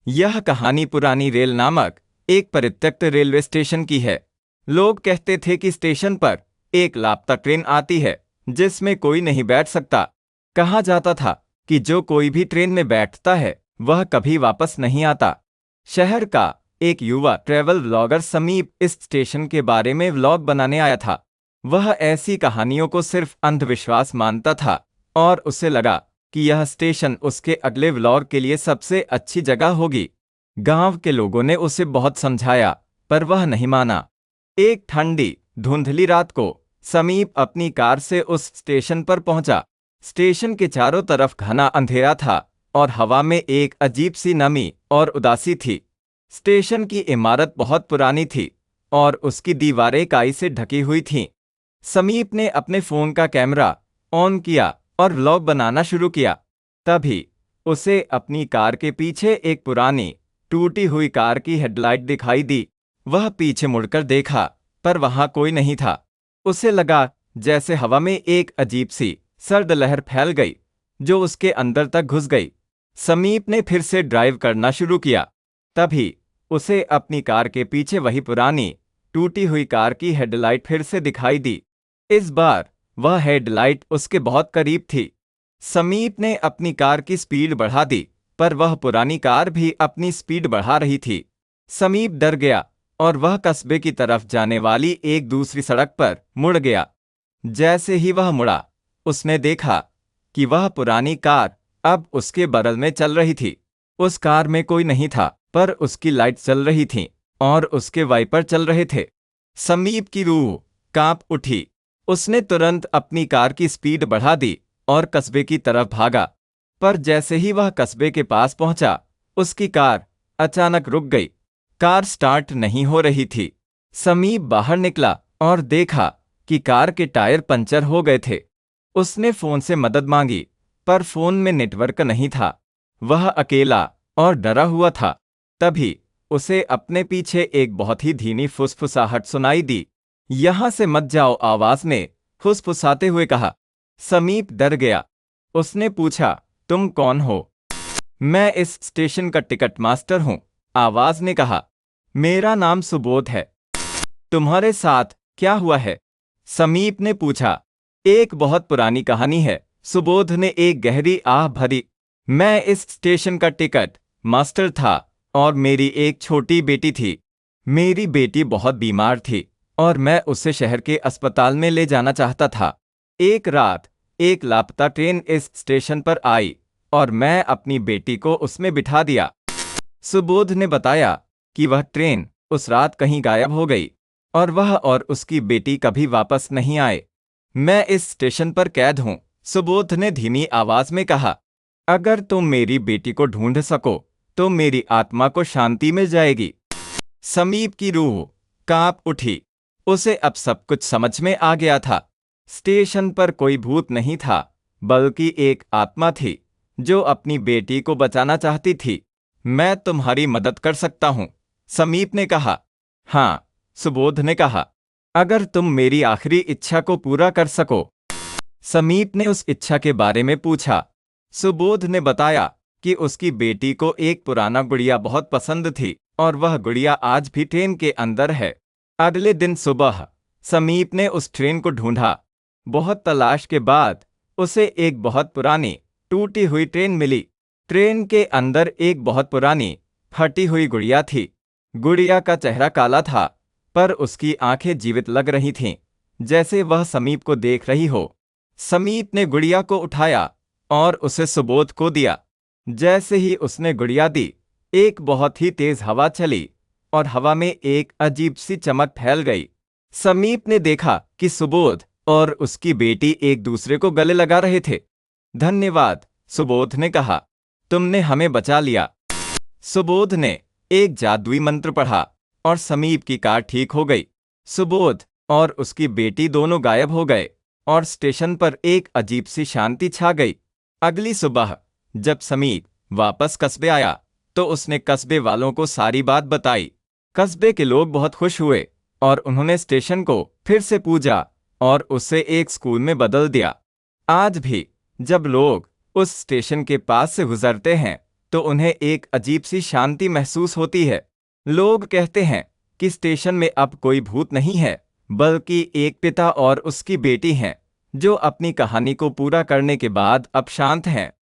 यह कहानी पुरानी रेल नामक एक परित्यक्त रेलवे स्टेशन की है। लोग कहते थे कि स्टेशन पर एक लापता ट्रेन आती है जिसमें कोई नहीं बैठ सकता। कहा जाता था कि जो कोई भी ट्रेन में बैठता है वह कभी वापस नहीं आता। शहर का एक युवा ट्रैवल व्लॉगर समीप इस स्टेशन के बारे में व्लॉग बनाने आया था। वह ऐसी कहानियों को सिर्फ अंधविश्वास मानता था और उसे लगा कि यह स्टेशन उसके अगले व्लॉग के लिए सबसे अच्छी जगह होगी। गांव के लोगों ने उसे बहुत समझाया पर वह नहीं माना। एक ठंडी धुंधली रात को समीप अपनी कार से उस स्टेशन पर पहुंचा। स्टेशन के चारों तरफ घना अंधेरा था और हवा में एक अजीब सी नमी और उदासी थी। स्टेशन की इमारत बहुत पुरानी थी और उसकी दीवारें काई से ढकी हुई थीं। समीप ने अपने फोन का कैमरा ऑन किया और व्लॉग बनाना शुरू किया। तभी उसे अपनी कार के पीछे एक पुरानी टूटी हुई कार की हेडलाइट दिखाई दी। वह पीछे मुड़कर देखा पर वहां कोई नहीं था। उसे लगा जैसे हवा में एक अजीब सी सर्द लहर फैल गई जो उसके अंदर तक घुस गई। समीप ने फिर से ड्राइव करना शुरू किया। तभी उसे अपनी कार के पीछे वही पुरानी टूटी हुई कार की हेडलाइट फिर से दिखाई दी। इस बार वह हेडलाइट उसके बहुत करीब थी। समीप ने अपनी कार की स्पीड बढ़ा दी पर वह पुरानी कार भी अपनी स्पीड बढ़ा रही थी। समीप डर गया और वह कस्बे की तरफ जाने वाली एक दूसरी सड़क पर मुड़ गया। जैसे ही वह मुड़ा उसने देखा कि वह पुरानी कार अब उसके बगल में चल रही थी। उस कार में कोई नहीं था पर उसकी लाइट चल रही थी और उसके वाइपर चल रहे थे। समीप की रूह कांप उठी। उसने तुरंत अपनी कार की स्पीड बढ़ा दी और कस्बे की तरफ भागा। पर जैसे ही वह कस्बे के पास पहुंचा उसकी कार अचानक रुक गई। कार स्टार्ट नहीं हो रही थी। समीप बाहर निकला और देखा कि कार के टायर पंचर हो गए थे। उसने फोन से मदद मांगी पर फोन में नेटवर्क नहीं था। वह अकेला और डरा हुआ था। तभी उसे अपने पीछे एक बहुत ही धीमी फुसफुसाहट सुनाई दी। यहां से मत जाओ, आवाज ने फुसफुसाते हुए कहा। समीप डर गया। उसने पूछा, तुम कौन हो? मैं इस स्टेशन का टिकट मास्टर हूं, आवाज ने कहा। मेरा नाम सुबोध है। तुम्हारे साथ क्या हुआ है? समीप ने पूछा। एक बहुत पुरानी कहानी है, सुबोध ने एक गहरी आह भरी। मैं इस स्टेशन का टिकट मास्टर था और मेरी एक छोटी बेटी थी। मेरी बेटी बहुत बीमार थी और मैं उसे शहर के अस्पताल में ले जाना चाहता था। एक रात एक लापता ट्रेन इस स्टेशन पर आई और मैं अपनी बेटी को उसमें बिठा दिया। सुबोध ने बताया कि वह ट्रेन उस रात कहीं गायब हो गई और वह और उसकी बेटी कभी वापस नहीं आए। मैं इस स्टेशन पर कैद हूं, सुबोध ने धीमी आवाज में कहा। अगर तुम मेरी बेटी को ढूंढ सको तो मेरी आत्मा को शांति मिल जाएगी। समीप की रूह कांप उठी। उसे अब सब कुछ समझ में आ गया था। स्टेशन पर कोई भूत नहीं था बल्कि एक आत्मा थी जो अपनी बेटी को बचाना चाहती थी। मैं तुम्हारी मदद कर सकता हूं, समीप ने कहा। हाँ, सुबोध ने कहा, अगर तुम मेरी आखिरी इच्छा को पूरा कर सको। समीप ने उस इच्छा के बारे में पूछा। सुबोध ने बताया कि उसकी बेटी को एक पुराना गुड़िया बहुत पसंद थी और वह गुड़िया आज भी ट्रेन के अंदर है। अगले दिन सुबह समीप ने उस ट्रेन को ढूंढा। बहुत तलाश के बाद उसे एक बहुत पुरानी टूटी हुई ट्रेन मिली। ट्रेन के अंदर एक बहुत पुरानी फटी हुई गुड़िया थी। गुड़िया का चेहरा काला था पर उसकी आंखें जीवित लग रही थीं, जैसे वह समीप को देख रही हो। समीप ने गुड़िया को उठाया और उसे सुबोध को दिया। जैसे ही उसने गुड़िया दी, एक बहुत ही तेज हवा चली और हवा में एक अजीब सी चमक फैल गई। समीप ने देखा कि सुबोध और उसकी बेटी एक दूसरे को गले लगा रहे थे। धन्यवाद, सुबोध ने कहा, तुमने हमें बचा लिया। सुबोध ने एक जादुई मंत्र पढ़ा और समीप की कार ठीक हो गई। सुबोध और उसकी बेटी दोनों गायब हो गए और स्टेशन पर एक अजीब सी शांति छा गई। अगली सुबह जब समीप वापस कस्बे आया तो उसने कस्बे वालों को सारी बात बताई। कस्बे के लोग बहुत खुश हुए और उन्होंने स्टेशन को फिर से पूजा और उसे एक स्कूल में बदल दिया। आज भी जब लोग उस स्टेशन के पास से गुजरते हैं तो उन्हें एक अजीब सी शांति महसूस होती है। लोग कहते हैं कि स्टेशन में अब कोई भूत नहीं है, बल्कि एक पिता और उसकी बेटी हैं, जो अपनी कहानी को पूरा करने के बाद अब शांत हैं।